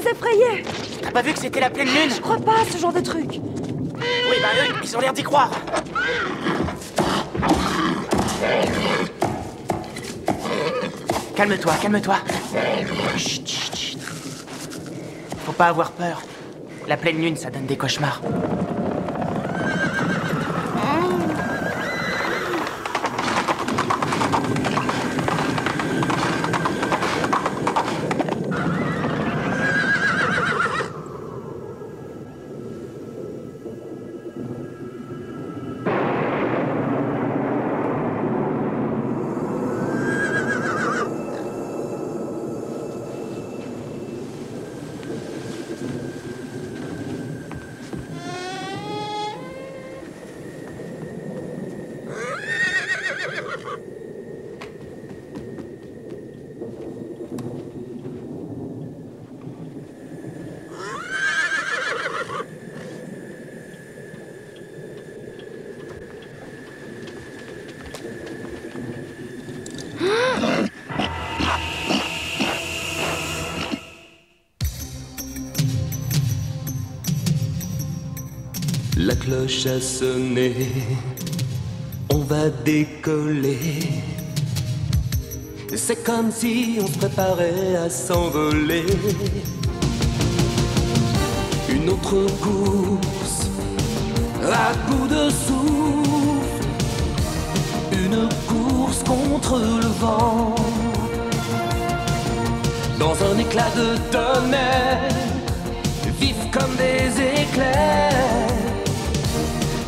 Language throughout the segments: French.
effrayés. T'as pas vu que c'était la pleine lune? Je crois pas à ce genre de truc. Oui, bah eux, ils ont l'air d'y croire. Calme-toi, calme-toi. Chut, chut, chut. Faut pas avoir peur. La pleine lune, ça donne des cauchemars. La cloche a sonné, on va décoller. C'est comme si on se préparait à s'envoler. Une autre course, à bout de souffle. Une course contre le vent. Dans un éclat de tonnerre, vifs comme des éclairs.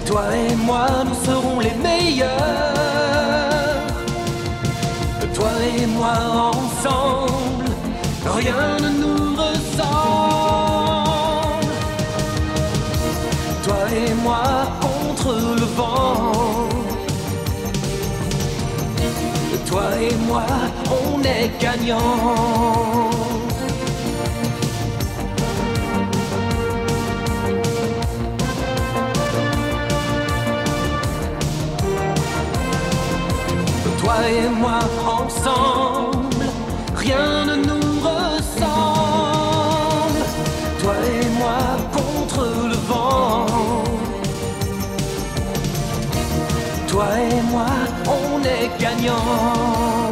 Toi et moi, nous serons les meilleurs. Toi et moi ensemble, rien ne nous ressemble. Toi et moi contre le vent. Toi et moi, on est gagnants. Toi et moi ensemble, rien ne nous ressemble. Toi et moi contre le vent. Toi et moi, on est gagnants.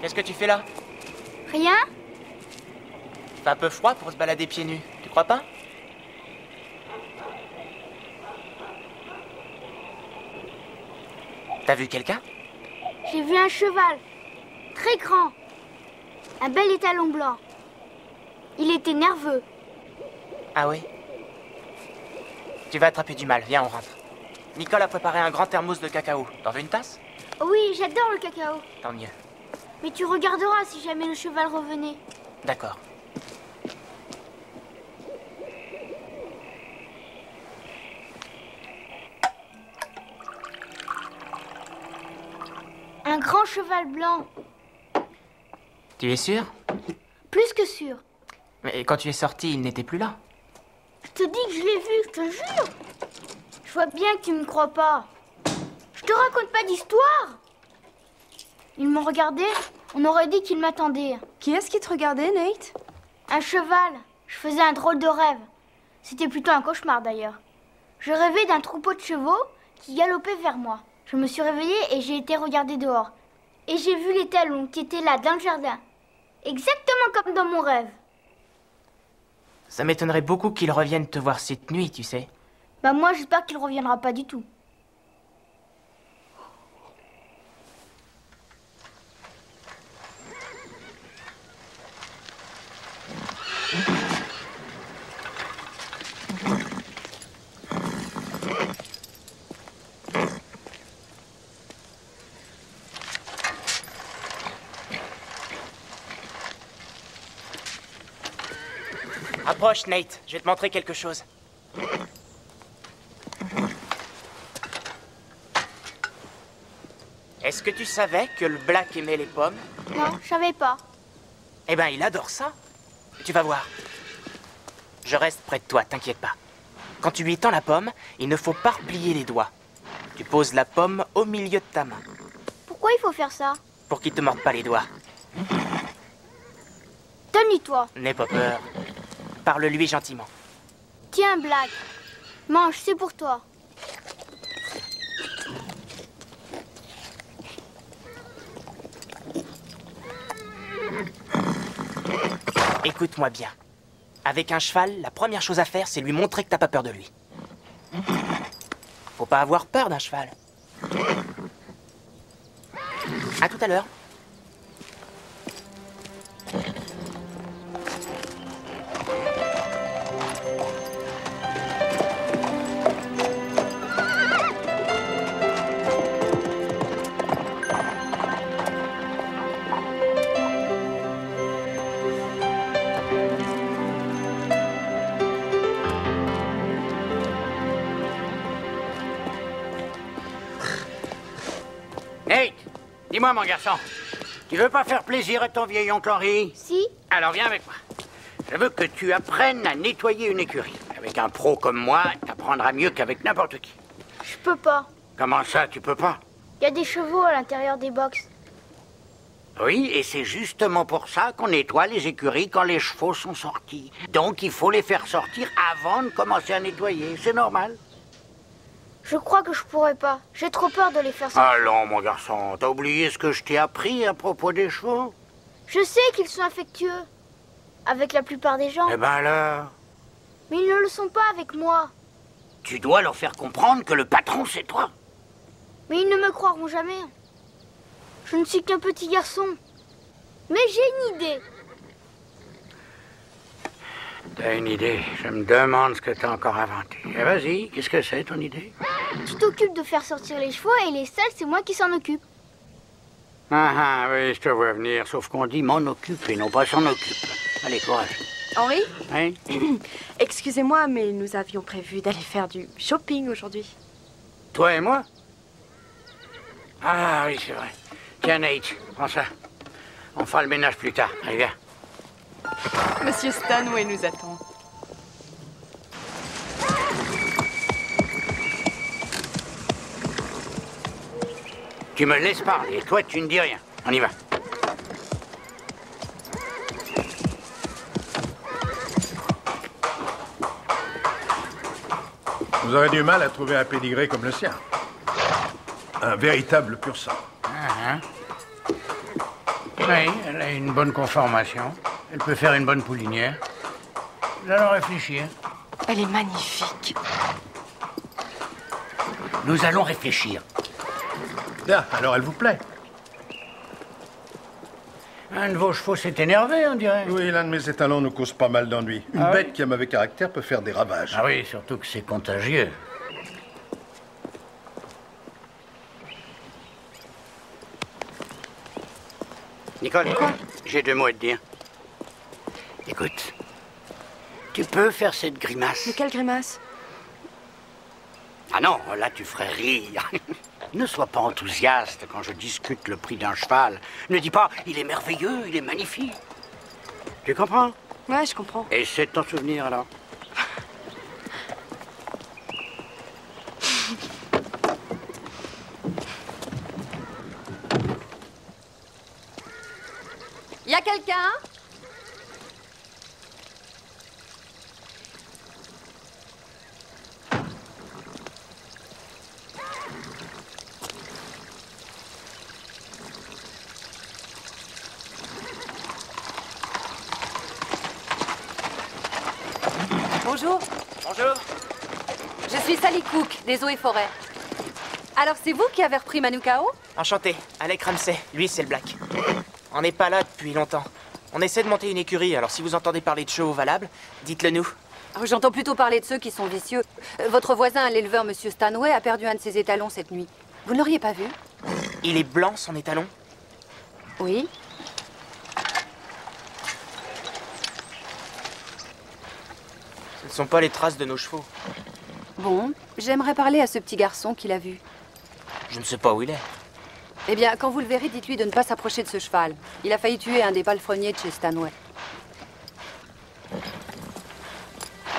Qu'est-ce que tu fais là? Rien? Fait un peu froid pour se balader pieds nus, tu crois pas? T'as vu quelqu'un? J'ai vu un cheval, très grand, un bel étalon blanc. Il était nerveux. Ah oui? Tu vas attraper du mal, viens on rentre. Nicole a préparé un grand thermos de cacao. T'en veux une tasse? Oui, j'adore le cacao. Tant mieux. Mais tu regarderas si jamais le cheval revenait. D'accord. Un grand cheval blanc. Tu es sûr? Plus que sûr. Mais quand tu es sorti, il n'était plus là. Je te dis que je l'ai vu, je te jure. Je vois bien que tu me crois pas. Je te raconte pas d'histoire. Ils m'ont regardé, on aurait dit qu'ils m'attendaient. Qui est-ce qui te regardait, Nate? Un cheval. Je faisais un drôle de rêve. C'était plutôt un cauchemar d'ailleurs. Je rêvais d'un troupeau de chevaux qui galopait vers moi. Je me suis réveillée et j'ai été regarder dehors. Et j'ai vu les talons qui étaient là dans le jardin. Exactement comme dans mon rêve. Ça m'étonnerait beaucoup qu'il revienne te voir cette nuit, tu sais. Bah moi j'espère qu'il reviendra pas du tout. Approche, Nate. Je vais te montrer quelque chose. Est-ce que tu savais que le Black aimait les pommes? Non, je savais pas. Eh ben, il adore ça. Tu vas voir. Je reste près de toi, t'inquiète pas. Quand tu lui tends la pomme, il ne faut pas replier les doigts. Tu poses la pomme au milieu de ta main, Pourquoi il faut faire ça? pour qu'il te morde pas les doigts. Donne-lui toi. N'aie pas peur. Parle-lui gentiment. Tiens, Black. Mange, c'est pour toi. Écoute-moi bien. Avec un cheval, la première chose à faire, c'est lui montrer que t'as pas peur de lui. Faut pas avoir peur d'un cheval. À tout à l'heure. Nate, dis-moi mon garçon, tu veux pas faire plaisir à ton vieil oncle Henry? Si? Alors viens avec moi. Je veux que tu apprennes à nettoyer une écurie. Avec un pro comme moi, t'apprendras mieux qu'avec n'importe qui. Je peux pas. Comment ça, tu peux pas? Il y a des chevaux à l'intérieur des box. Oui, et c'est justement pour ça qu'on nettoie les écuries quand les chevaux sont sortis. Donc il faut les faire sortir avant de commencer à nettoyer, c'est normal. Je crois que je pourrais pas. J'ai trop peur de les faire sortir. Allons mon garçon, t'as oublié ce que je t'ai appris à propos des chevaux? Je sais qu'ils sont affectueux. Avec la plupart des gens. Eh ben alors, Mais ils ne le sont pas avec moi. tu dois leur faire comprendre que le patron c'est toi. Mais ils ne me croiront jamais. Je ne suis qu'un petit garçon. Mais j'ai une idée. T'as une idée? Je me demande ce que t'as encore inventé. Eh, vas-y, qu'est-ce que c'est ton idée? Tu t'occupes de faire sortir les chevaux et les selles, c'est moi qui s'en occupe. Ah oui, je te vois venir, sauf qu'on dit m'en occupe et non pas s'en occupe. Allez, courage. Henri, Hein? excusez-moi, mais nous avions prévu d'aller faire du shopping aujourd'hui. Toi et moi? Ah oui, c'est vrai. Tiens, Nate, prends ça. On fera le ménage plus tard. Allez, viens. Monsieur Stanway nous attend. Tu me laisses parler et toi, tu ne dis rien. On y va. Vous aurez du mal à trouver un pédigré comme le sien. Un véritable pur sang. Oui, elle a une bonne conformation. Elle peut faire une bonne poulinière. Nous allons réfléchir. Elle est magnifique. Nous allons réfléchir. Bien, alors elle vous plaît? Un de vos chevaux s'est énervé, on dirait. Oui, l'un de mes étalons nous cause pas mal d'ennuis. Une Ah bête oui? qui a mauvais caractère peut faire des ravages. Ah oui, surtout que c'est contagieux. Nicole, j'ai 2 mots à te dire. Écoute, tu peux faire cette grimace? Mais quelle grimace? Ah non, là tu ferais rire. Ne sois pas enthousiaste quand je discute le prix d'un cheval. Ne dis pas, il est merveilleux, il est magnifique. Tu comprends? Ouais, je comprends. Essaie de t'en souvenir alors. Y a quelqu'un? Bonjour, Bonjour. je suis Sally Cook, des Eaux et Forêts. Alors c'est vous qui avez repris Manu Chao? Enchanté. Alec Ramsey. Lui, c'est le Black. On n'est pas là depuis longtemps. On essaie de monter une écurie, alors si vous entendez parler de chevaux valables, dites-le nous. Oh, j'entends plutôt parler de ceux qui sont vicieux. Votre voisin, l'éleveur Monsieur Stanway, a perdu un de ses étalons cette nuit. Vous ne l'auriez pas vu? Il est blanc, son étalon? Oui. ne sont pas les traces de nos chevaux. Bon, j'aimerais parler à ce petit garçon qui l'a vu. Je ne sais pas où il est. Eh bien, quand vous le verrez, dites-lui de ne pas s'approcher de ce cheval. Il a failli tuer un des palefreniers de chez Stanway.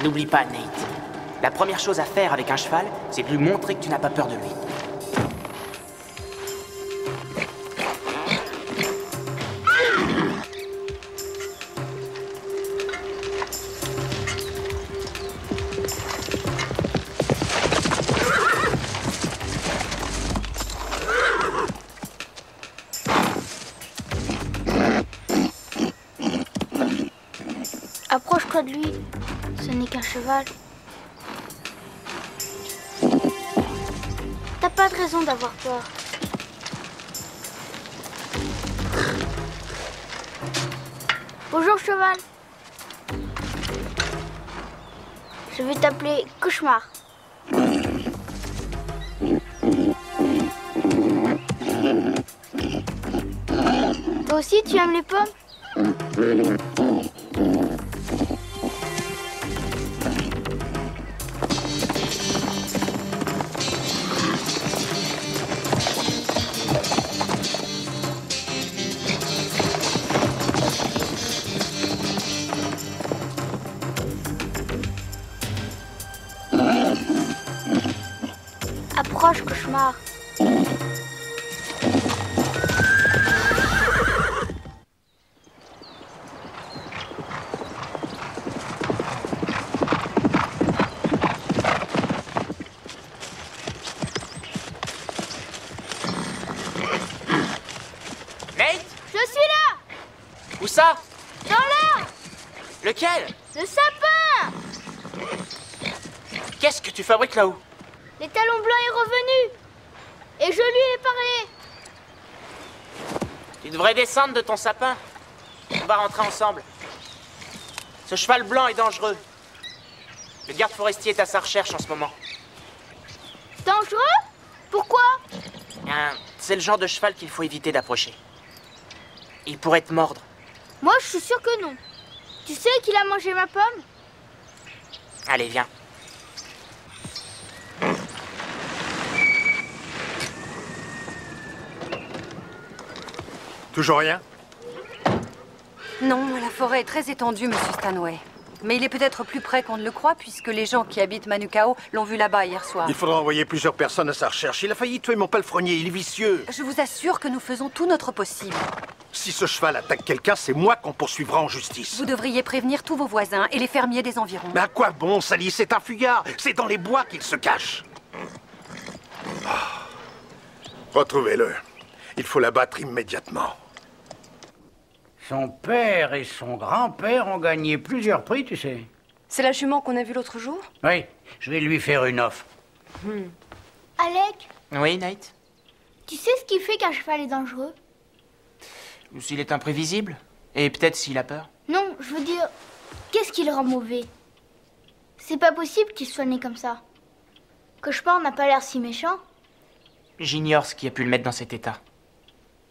N'oublie pas, Nate. La première chose à faire avec un cheval, c'est de lui montrer que tu n'as pas peur de lui. Approche-toi de lui. Ce n'est qu'un cheval. T'as pas de raison d'avoir peur. Bonjour, cheval. Je vais t'appeler Cauchemar. Toi aussi, tu aimes les pommes? Approche, Cauchemar. Nate? Je suis là! Où ça? Dans l'arbre! Lequel? Le sapin! Qu'est-ce que tu fabriques là-haut? L'étalon blanc est revenu! Et je lui ai parlé! Tu devrais descendre de ton sapin. On va rentrer ensemble. Ce cheval blanc est dangereux. Le garde forestier est à sa recherche en ce moment. Dangereux? Pourquoi? C'est le genre de cheval qu'il faut éviter d'approcher. Il pourrait te mordre. Moi, je suis sûre que non. Tu sais qu'il a mangé ma pomme? Allez, viens. Toujours rien? Non, la forêt est très étendue, monsieur Stanway. Mais il est peut-être plus près qu'on ne le croit, puisque les gens qui habitent Manukau l'ont vu là-bas hier soir. Il faudra envoyer plusieurs personnes à sa recherche. Il a failli tuer mon palefrenier, il est vicieux. Je vous assure que nous faisons tout notre possible. Si ce cheval attaque quelqu'un, c'est moi qu'on poursuivra en justice. Vous devriez prévenir tous vos voisins et les fermiers des environs. Mais à quoi bon, Sally? C'est un fuyard. C'est dans les bois qu'il se cache. Retrouvez-le. Il faut l'abattre immédiatement. Son père et son grand-père ont gagné plusieurs prix, tu sais. C'est la jument qu'on a vue l'autre jour? Oui, je vais lui faire une offre. Alec, Oui, Nate? tu sais ce qui fait qu'un cheval est dangereux? S'il est imprévisible. Et peut-être s'il a peur. Non, je veux dire, qu'est-ce qui le rend mauvais? C'est pas possible qu'il soit né comme ça. Cauchemar n'a pas l'air si méchant. J'ignore ce qui a pu le mettre dans cet état.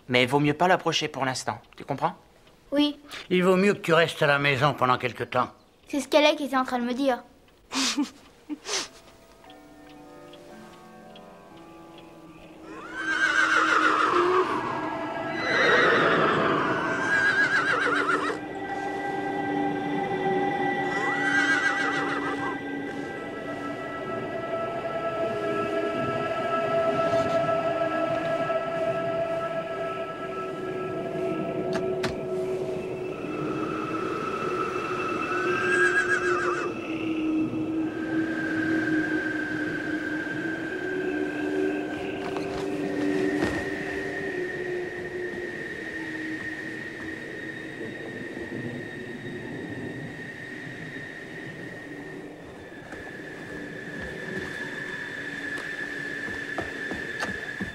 Mais vaut mieux pas l'approcher pour l'instant. Tu comprends? Oui, Il vaut mieux que tu restes à la maison pendant quelque temps. c'est ce qu'Alec était en train de me dire.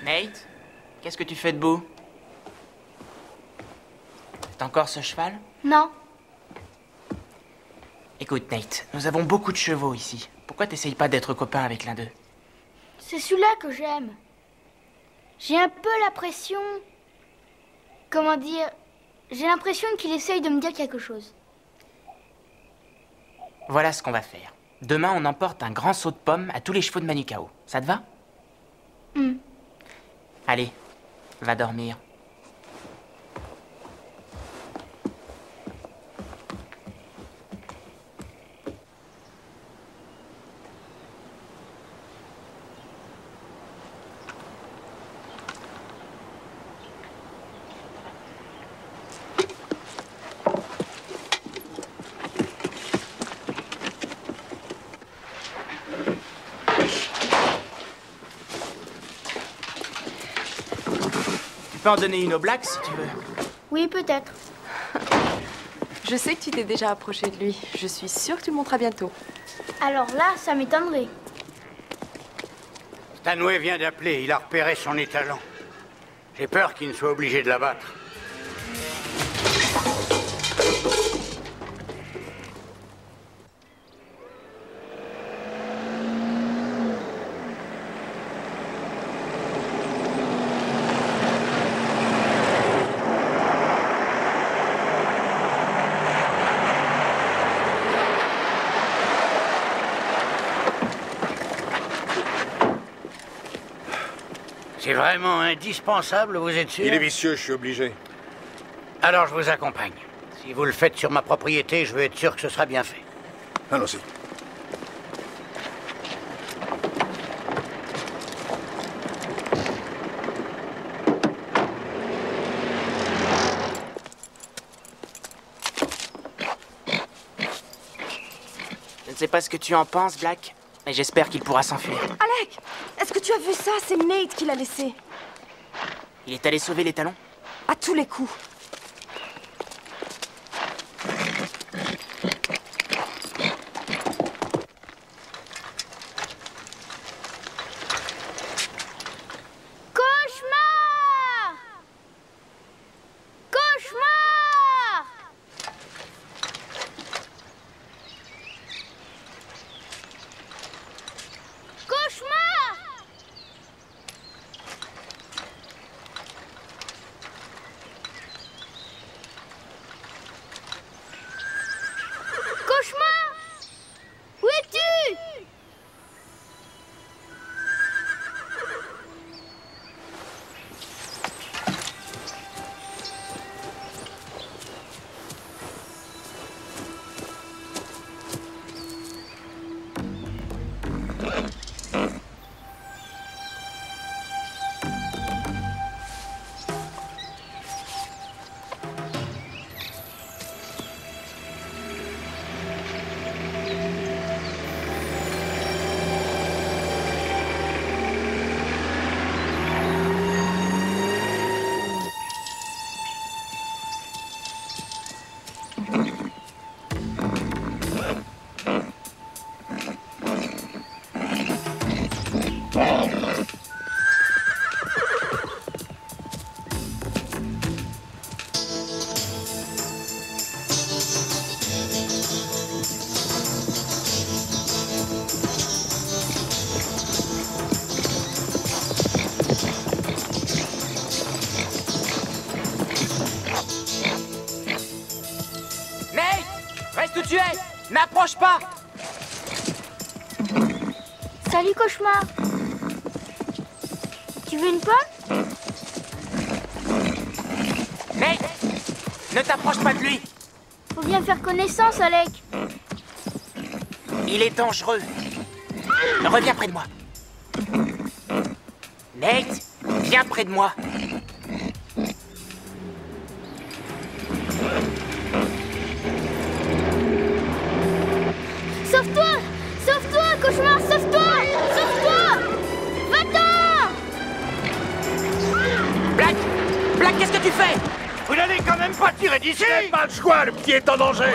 Nate? Qu'est-ce que tu fais debout? C'est encore ce cheval? Non, Écoute, Nate, nous avons beaucoup de chevaux ici. Pourquoi t'essayes pas d'être copain avec l'un d'eux? c'est celui-là que j'aime. J'ai un peu l'impression... Comment dire? J'ai l'impression qu'il essaye de me dire quelque chose. Voilà ce qu'on va faire. Demain, on emporte un grand seau de pommes à tous les chevaux de Manukao. Ça te va? Allez, va dormir. Tu peux en donner une au Black si tu veux. Oui, peut-être. Je sais que tu t'es déjà approché de lui. Je suis sûre que tu le monteras bientôt. Alors là, ça m'étonnerait. Stanway vient d'appeler, il a repéré son étalon. J'ai peur qu'il ne soit obligé de l'abattre. C'est vraiment indispensable, vous êtes sûr? Il est vicieux, je suis obligé. Alors je vous accompagne. Si vous le faites sur ma propriété, je veux être sûr que ce sera bien fait. Allons-y. Je ne sais pas ce que tu en penses, Black, mais j'espère qu'il pourra s'enfuir. Alec, est-ce que tu as vu ça? C'est Nate qui l'a laissé. Il est allé sauver l'étalon? À tous les coups. Cauchemar! Cauchemar! Cauchemar! Cauchemar! Où es-tu? Nate! Reste où tu es! N'approche pas! Salut, Cauchemar. Tu veux une pomme? Nate! Ne t'approche pas de lui! Faut bien faire connaissance, Alec. Il est dangereux. Reviens près de moi. Nate, viens près de moi. Sauve-toi! Sauve-toi, Cauchemar, sauve-toi! Sauve-toi! Va-t'en! Black! Black, qu'est-ce que tu fais? Vous n'allez quand même pas tirer d'ici! Pas le choix, le petit est en danger.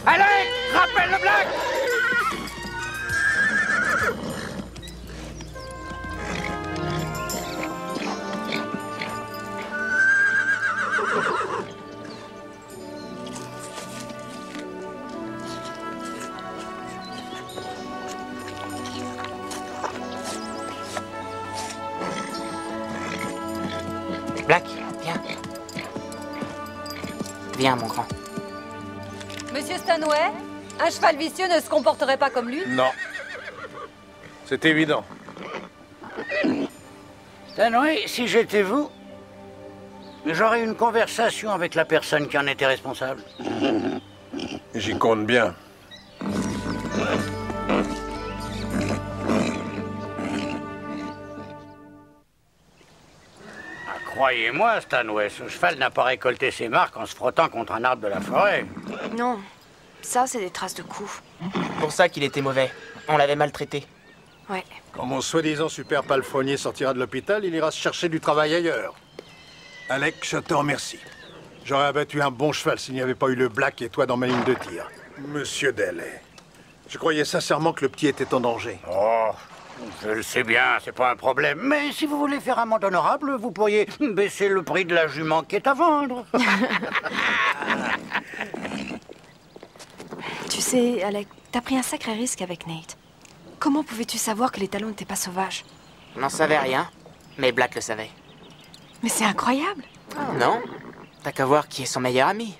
Allez! Rappelle le Black! Black, viens. Viens, mon grand. Monsieur Stanway, un cheval vicieux ne se comporterait pas comme lui? Non. C'est évident. Stanway, si j'étais vous, j'aurais une conversation avec la personne qui en était responsable. J'y compte bien. Croyez-moi, Stanway, ce cheval n'a pas récolté ses marques en se frottant contre un arbre de la forêt. Non, ça, c'est des traces de coups. Pour ça qu'il était mauvais. On l'avait maltraité. Ouais. Quand mon soi-disant super palefrenier sortira de l'hôpital, il ira se chercher du travail ailleurs. Alec, je te remercie. J'aurais abattu un bon cheval s'il n'y avait pas eu le Black et toi dans ma ligne de tir. Monsieur Delay, je croyais sincèrement que le petit était en danger. Oh, je le sais bien, c'est pas un problème. Mais si vous voulez faire amende honorable, vous pourriez baisser le prix de la jument qui est à vendre. Tu sais, Alec, t'as pris un sacré risque avec Nate. Comment pouvais-tu savoir que les talons n'étaient pas sauvages? On n'en savait rien, mais Black le savait. Mais c'est incroyable. Non? T'as qu'à voir qui est son meilleur ami.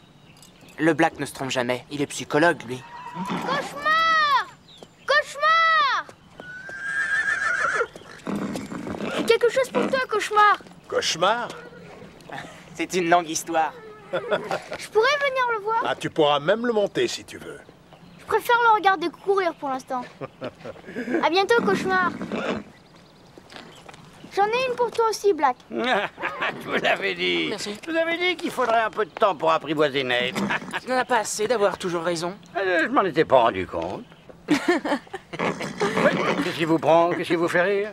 Le Black ne se trompe jamais, il est psychologue, lui. Cauchemar! Cauchemar! J'ai quelque chose pour toi, Cauchemar. Cauchemar? C'est une longue histoire. Je pourrais venir le voir? Ah, tu pourras même le monter si tu veux. Je préfère le regarder courir pour l'instant. À bientôt, Cauchemar. J'en ai une pour toi aussi, Black. Je vous l'avais dit. Merci. Je vous avais dit qu'il faudrait un peu de temps pour apprivoiser Nate. Tu n'en as pas assez d'avoir toujours raison. Je m'en étais pas rendu compte. Oui, qu'est-ce qui vous prend? Qu'est-ce qui vous fait rire?